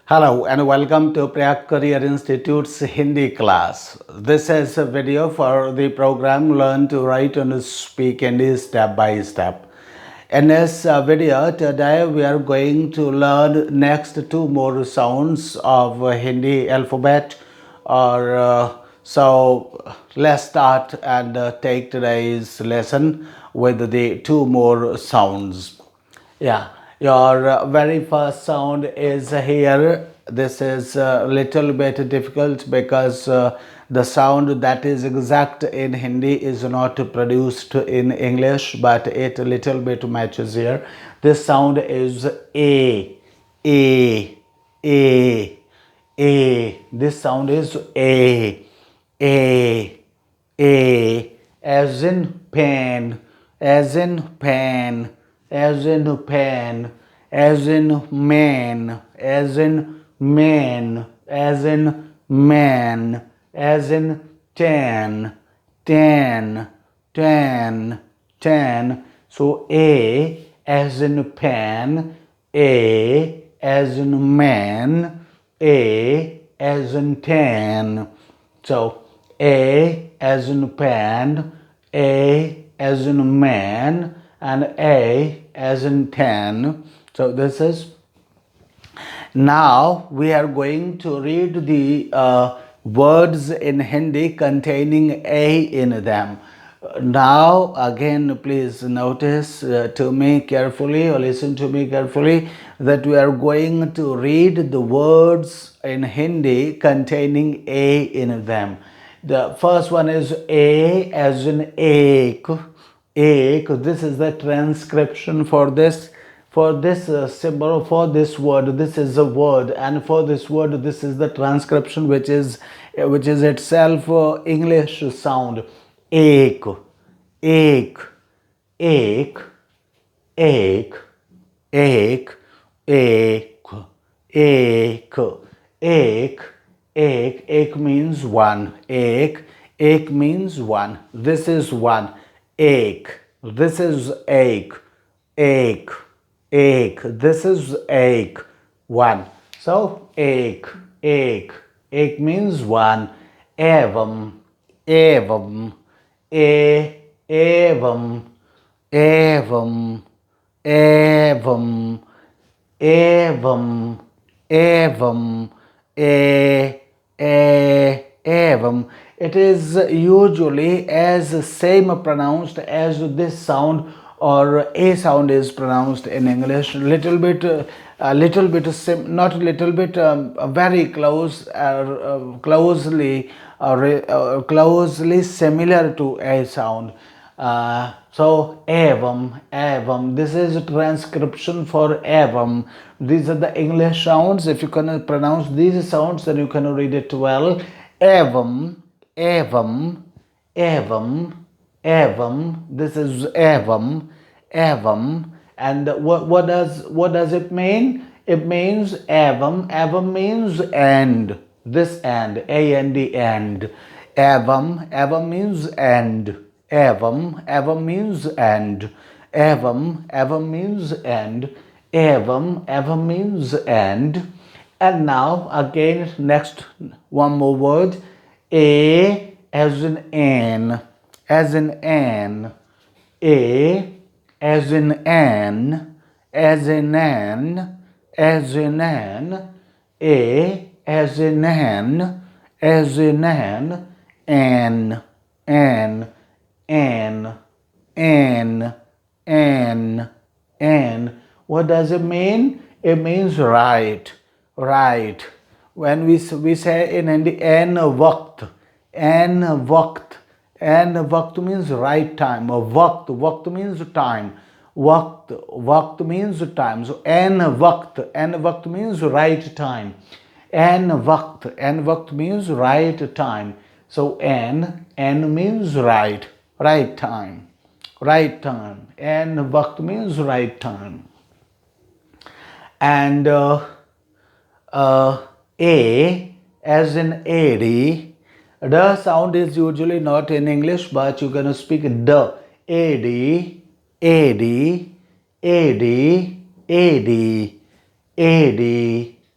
Hello and welcome to Prayag Career Institute's Hindi class. This is a video for the program Learn to Write and Speak Hindi Step by Step. In this video today we are going to learn next two more sounds of Hindi alphabet. So let's start and take today's lesson with the two more sounds. Yeah, your very first sound is here. This is a little bit difficult because the sound that is exact in Hindi is not produced in English, but it a little bit matches here. This sound is A, A, A. This sound is A, as in pen, as in pen, as in pen, as in man, as in man, as in man, as in ten, ten, ten, ten. So A as in pen, A as in man, A as in ten. So A as in pen, A as in man, and A as in ten. So this is. Now we are going to read the words in Hindi containing A in them. Now again please notice to me carefully or listen to me carefully that we are going to read the words in Hindi containing A in them. The first one is A as in ek. Ek. This is the transcription for this symbol, for this word. This is a word, and for this word this is the transcription which is itself English sound. Ek, ek, ek, ek, ek, ek, ek, ek, ek. Ek means one. Ek means one. This is one. Ek. This is ek. Ek. Ek. This is ek. One. So ek. Ek means one. Evam. Evam. Evam. Evam. Evam. Evam. Evam. Evam. It is usually as same pronounced as this sound, or A sound is pronounced in English. Little bit, not little bit, very close, closely similar to A sound. So evam. This is a transcription for evam. These are the English sounds. If you can pronounce these sounds, then you can read it well. Evam. This is evam. And what does it mean? It means evam. Evam means end. This end. A-N-D, end. Evam means end. Evam means end. Evam means end. Evam means end. And now again, next one more word. A as in an. As in an. A as in an. As in an. As in an. A as in an. As in an. An. What does it mean? It means right. When we say in Hindi an waqt means right time. Waqt means time. Waqt means time. So an waqt means right time. An waqt means right time. So an means right time. An waqt means right time. And A as in AD. The sound is usually not in English, but you can speak the. AD, AD, AD, AD, AD,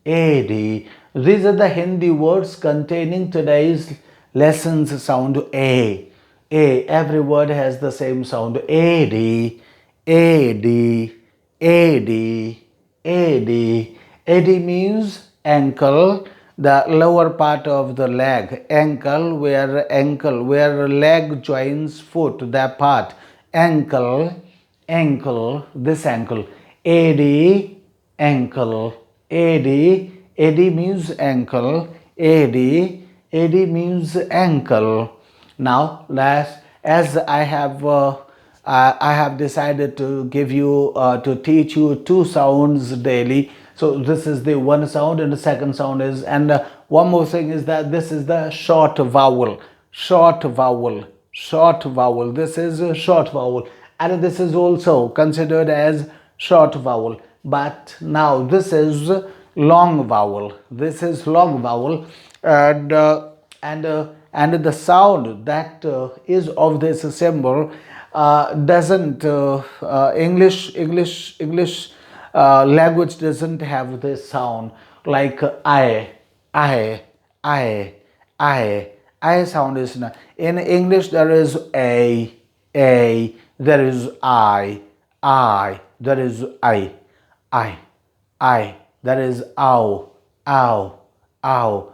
AD. These are the Hindi words containing today's lessons sound A. A. Every word has the same sound. AD, AD, AD, AD. AD means ankle, the lower part of the leg. Ankle, where leg joins foot, that part. Ankle, ankle, this ankle. AD, ankle. AD means ankle. AD means ankle. Now, as I have decided to give you to teach you two sounds daily. So this is the one sound, and the second sound is, and one more thing is that this is the short vowel. Short vowel. Short vowel. This is a short vowel, and this is also considered as short vowel. But now this is long vowel. This is long vowel, and and the sound that is of this symbol doesn't English language doesn't have this sound, like I, I, I sound is not. In English there is a, there is I, there is I, there is ow, ow, ow.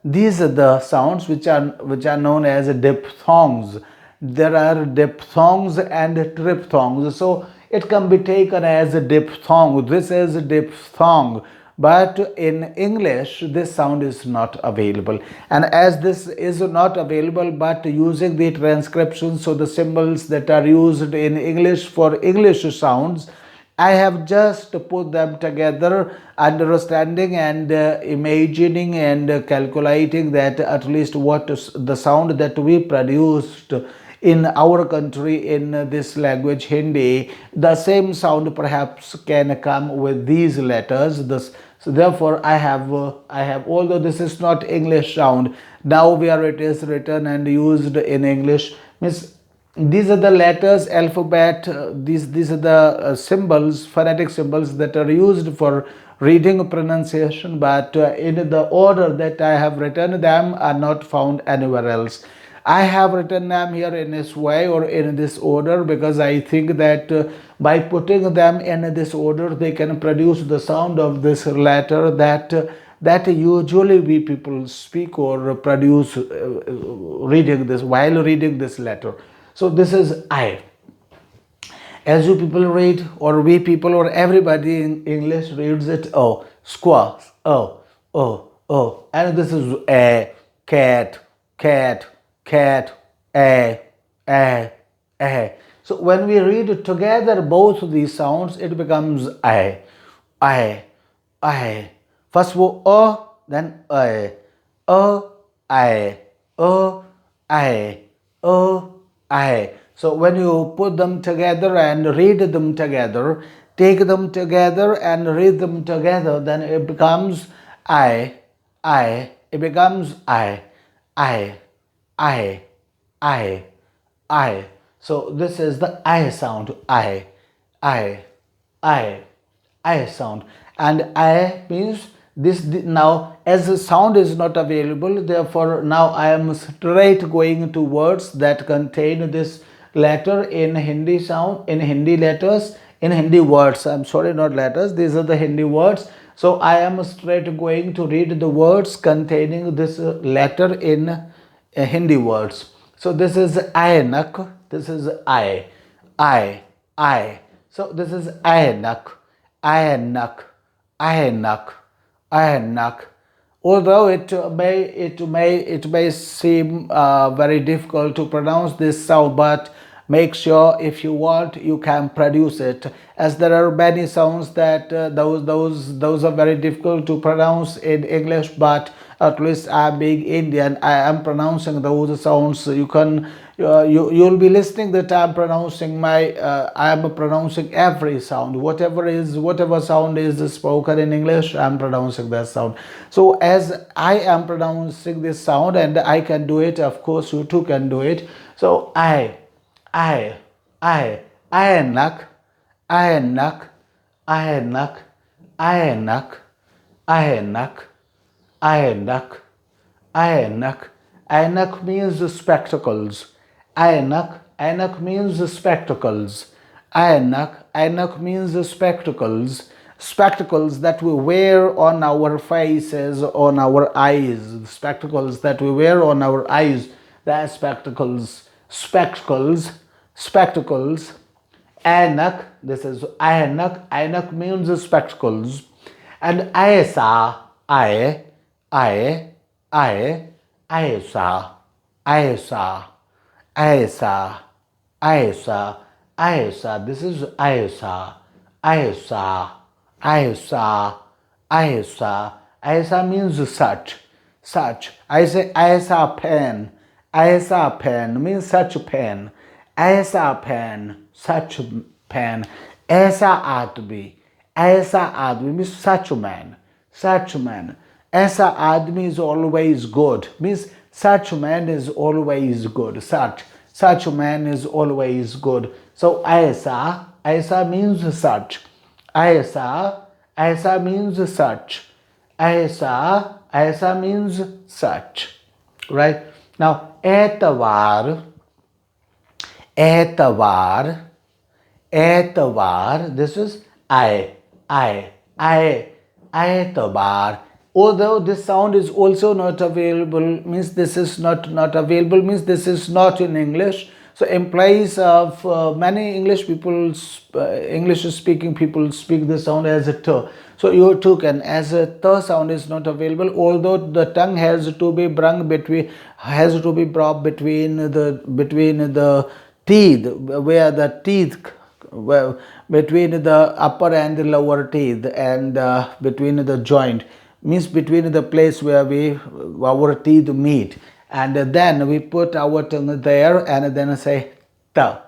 These are the sounds which are known as diphthongs. There are diphthongs and triphthongs. So it can be taken as a diphthong. This is a diphthong. But in English, this sound is not available. And as this is not available, but using the transcription, so the symbols that are used in English for English sounds, I have just put them together, understanding and imagining and calculating that at least what is the sound that we produced in our country in this language Hindi, the same sound perhaps can come with these letters. So therefore I have although this is not English sound, now where it is written and used in English, means these are the letters, alphabet, these are the symbols, phonetic symbols that are used for reading pronunciation, but in the order that I have written them are not found anywhere else. I have written them here in this way or in this order because I think that by putting them in this order they can produce the sound of this letter that usually we people speak or produce reading this while reading this letter. So this is I. As you people read, or we people, or everybody in English reads it O, squaw, O, and this is a, cat, cat, cat, a. So when we read together both these sounds, it becomes I. First of all, O, then I, O, I, O, I, O, I. So when you put them together and read them together, take them together and read them together, then it becomes I. It becomes I. So this is the I sound. I sound. And I means this now, as the sound is not available, therefore now I am straight going to words that contain this letter in Hindi sound, in Hindi letters, in Hindi words. I'm sorry, not letters, these are the Hindi words. So I am straight going to read the words containing this letter in Hindi words. So this is ainak, this is I. So this is ainak, ainak. Although it may seem very difficult to pronounce this sound, but make sure if you want you can produce it, as there are many sounds that those are very difficult to pronounce in English, but at least I am being Indian, I am pronouncing those sounds. You can you'll be listening that I am pronouncing I am pronouncing every sound, whatever sound is spoken in English, I am pronouncing that sound. So as I am pronouncing this sound and I can do it, of course you too can do it. So ainak, ainak, ainak, Ainak, Ainak, Ainak. Ainak means spectacles. Ainak means spectacles. Ainak means spectacles. Spectacles that we wear on our faces, on our eyes. Spectacles that we wear on our eyes. They are spectacles. Spectacles. Ainak, this is Ainak. Ainak means spectacles. And Aisa, Aisa, Aisa, Aisa, Aisa, Aisa. This is Aisa, Aisa, Aisa, Aisa. Aisa means such. I say Aisa pen. Aisa pen means such pen. Aisa pen, such pen. Aisa admi. Aisa admi means such man. Such man. Aisa admi is always good. Means such man is always good. Such man is always good. So Aisa means such. Aisa means such. Aisa means such. Right? Now, Etavar, this is Etavar. Although this sound is also not available, means this is not available, means this is not in English. So in place of many English people, English speaking people speak the sound as a t. So you too can, as a t sound is not available, although the tongue has to be brought between the teeth, where the teeth, between the upper and the lower teeth, and between the joint, means between the place where our teeth meet, and then we put our tongue there and then say ta.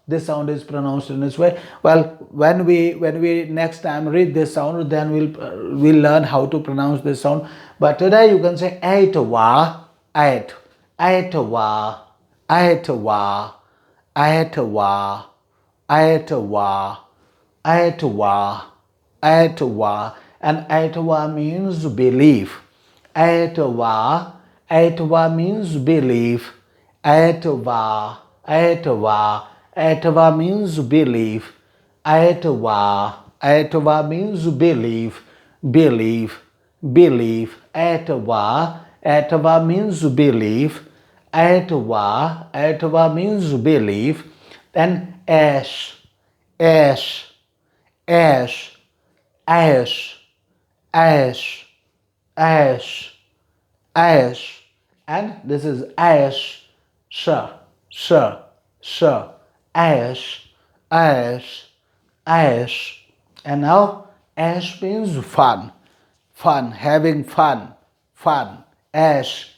This sound is pronounced in this way. Well, when we next time read this sound, then we'll learn how to pronounce this sound. But today you can say aitwa, aitwa, aitwa, aitwa, aitwa, aitwa, aitwa. And aitwa means belief. Aitwa means belief. Aitwa means belief. Aitwa means belief. Belief. Aitwa means belief. Aitwa means belief. Then ash, ash, ash, ash, ash, ash, ash. And this is ash, ash, ash, ash. And now ash means fun, having fun. Ash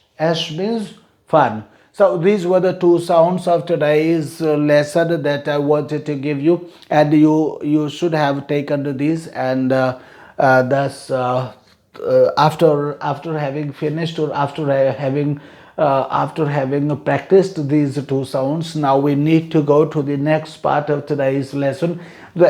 means fun. So these were the two sounds of today's lesson that I wanted to give you, and you should have taken these, and thus after having finished, or after having practiced these two sounds, now we need to go to the next part of today's lesson.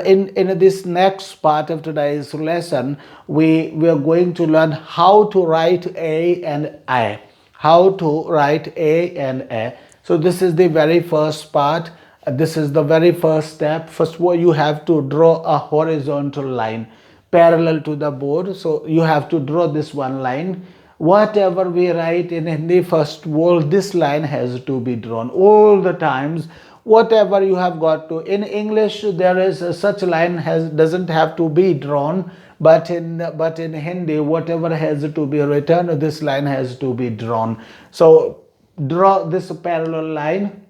In this next part of today's lesson, we are going to learn how to write A and I. How to write A and A. So this is the very first part. This is the very first step. First of all, you have to draw a horizontal line parallel to the board. So you have to draw this one line. Whatever we write in Hindi, first of all, this line has to be drawn all the times. Whatever you have got to, in English there is such line doesn't have to be drawn, but in Hindi, whatever has to be written, this line has to be drawn. So draw this parallel line,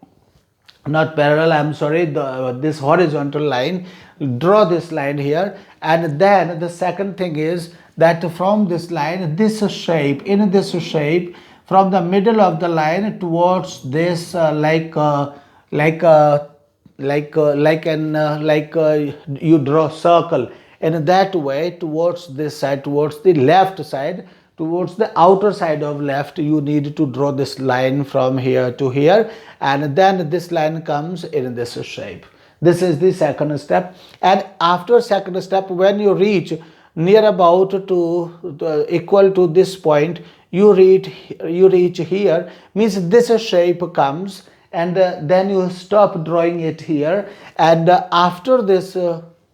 not parallel, I'm sorry, this horizontal line. Draw this line here, and then the second thing is that from this line, this shape, in this shape, from the middle of the line towards this you draw circle in that way towards this side, towards the left side, towards the outer side of left. You need to draw this line from here to here, and then this line comes in this shape. This is the second step. And after second step, when you reach near about to equal to this point, you reach here, means this shape comes, and then you stop drawing it here, and after this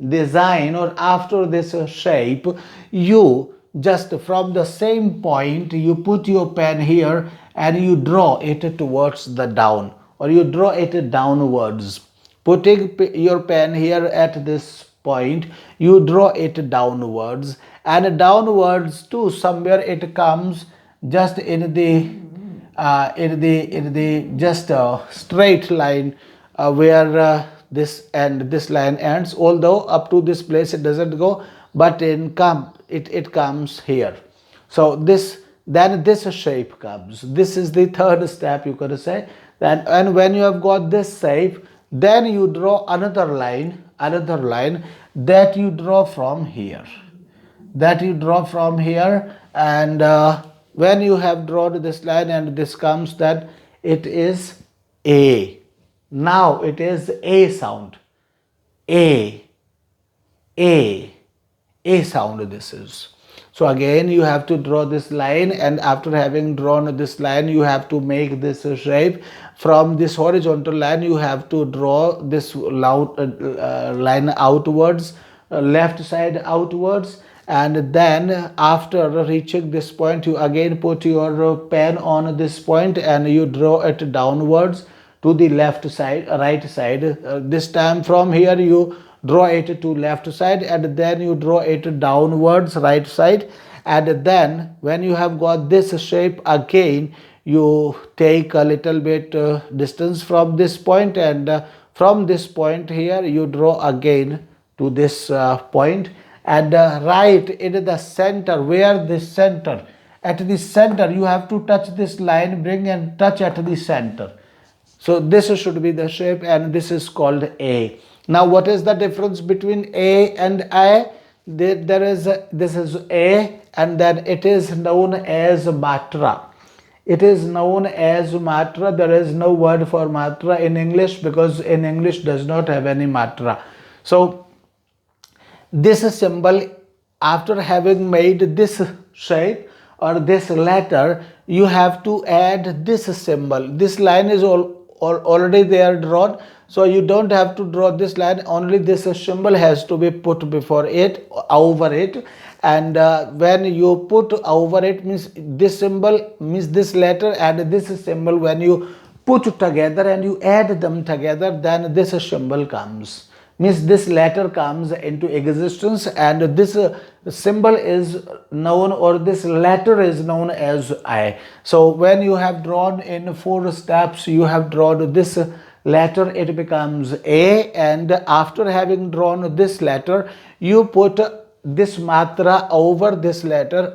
design or after this shape, you just from the same point you put your pen here and you draw it towards the down, or you draw it downwards. Putting your pen here at this point, you draw it downwards, and downwards to somewhere it comes just in the just a straight line where this and this line ends, although up to this place it doesn't go, but it comes here. So then this shape comes. This is the third step, you could say. Then, and when you have got this shape, then you draw another line that you draw from here, and when you have drawn this line and this comes, that it is A. Now it is A sound. A sound this is. So again you have to draw this line, and after having drawn this line, you have to make this shape. From this horizontal line you have to draw this line outwards, left side outwards, and then after reaching this point, you again put your pen on this point and you draw it downwards to the left side, right side. This time from here you draw it to left side, and then you draw it downwards right side, and then when you have got this shape, again you take a little bit distance from this point, and from this point here you draw again to this point, and right in the center, where this center, at the center you have to touch this line, bring and touch at the center. So this should be the shape, and this is called A. Now what is the difference between A and I? This is A, and then it is known as matra. It is known as matra. There is no word for matra in English, because in English does not have any matra. So this symbol, after having made this shape or this letter, you have to add this symbol. This line is already there drawn, so you don't have to draw this line, only this symbol has to be put before it, over it, and when you put over it, means this symbol, means this letter and this symbol, when you put together and you add them together, then this symbol comes, means this letter comes into existence, and this symbol is known, or this letter is known as I. So when you have drawn in 4 steps, you have drawn this letter, it becomes A, and after having drawn this letter, you put this matra over this letter,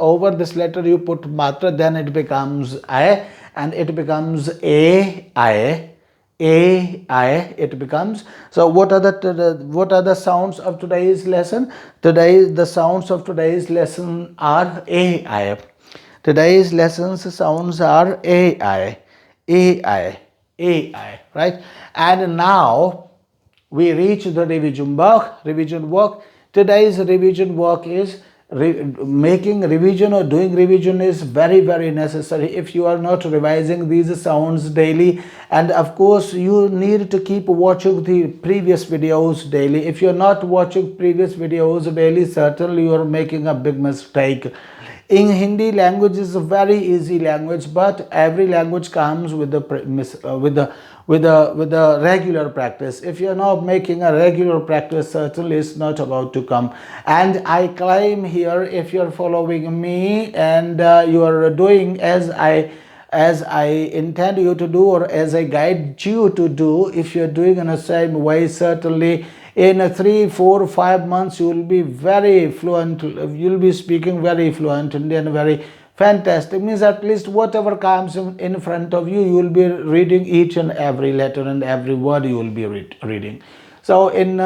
you put matra, then it becomes I, and it becomes A-I, it becomes. So what are the sounds of today's lesson? The sounds of today's lesson are A-I. Today's lessons sounds are A-I, right? And now we reach the revision work. Today's revision work is making revision or doing revision is very, very necessary if you are not revising these sounds daily. And of course you need to keep watching the previous videos daily. If you're not watching previous videos daily, certainly you are making a big mistake. In Hindi, language is a very easy language, but every language comes with the regular practice. If you're not making a regular practice, certainly it's not about to come. And I claim here, if you're following me and you are doing as I intend you to do, or as I guide you to do, if you're doing in the same way, certainly in 3, 4, 5 months you will be very fluent. You'll be speaking very fluent Indian, very fantastic. Means at least whatever comes in front of you, you will be reading each and every letter and every word you will be reading. So in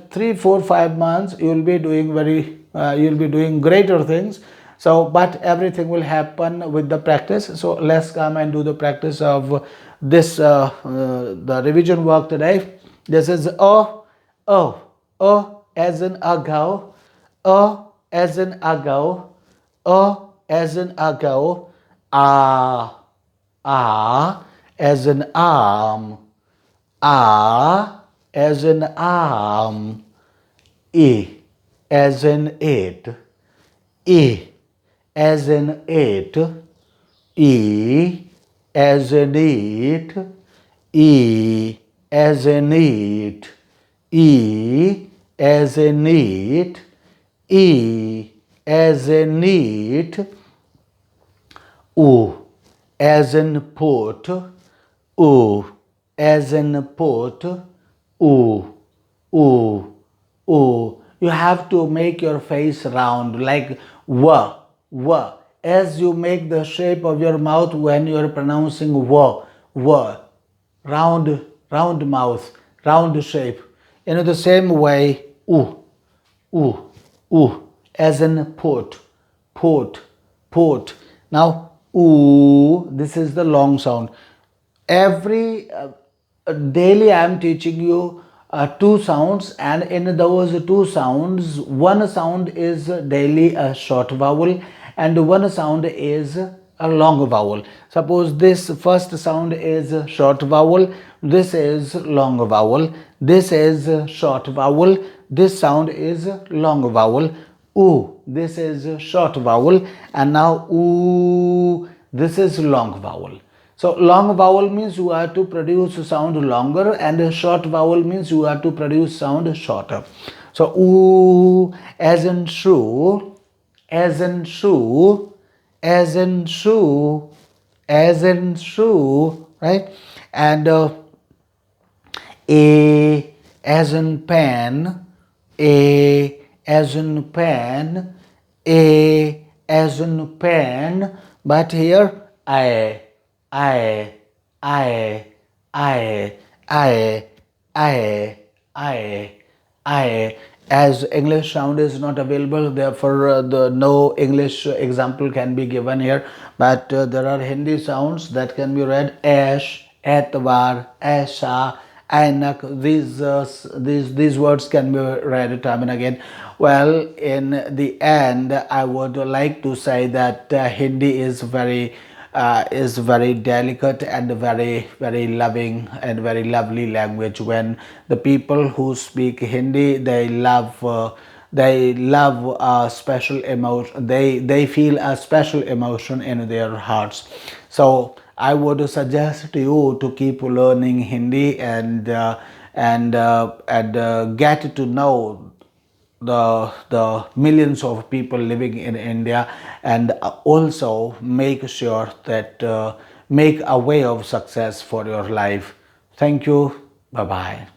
3, 4, 5 months you will be doing you'll be doing greater things. So but everything will happen with the practice. So let's come and do the practice of this the revision work today. This is O as in ago, O as in ago, O as in ago, A as in arm, A as in arm, E as in it, E as in it, E as in it, E as in it, E as in it, E as in it, O as in put, O as in put, O, O, O. You have to make your face round like W. As you make the shape of your mouth when you are pronouncing W. Round mouth, round shape. In the same way, ooh, ooh, as in port. Now, ooh, this is the long sound. Every daily I am teaching you two sounds, and in those two sounds, one sound is daily a short vowel and one sound is a long vowel. Suppose this first sound is short vowel, this is long vowel, this is short vowel, this sound is long vowel. Ooh, this is short vowel, and now ooh, this is long vowel. So long vowel means you have to produce sound longer, and short vowel means you have to produce sound shorter. So ooh as in shoe, as in shoe, as in shoe, as in shoe, right? And A as in pen, A as in pen, A as in pen, but here I, I, I, I, I, I. As English sound is not available, therefore the no English example can be given here. But there are Hindi sounds that can be read ash, etwar, aisa, ainak. These words can be read time and again. Well, in the end, I would like to say that Hindi is very delicate and very loving and very lovely language. When the people who speak Hindi, they love a special emotion, they feel a special emotion in their hearts. So I would suggest you to keep learning Hindi and get to know the millions of people living in India, and also make sure that make a way of success for your life. Thank you. Bye bye.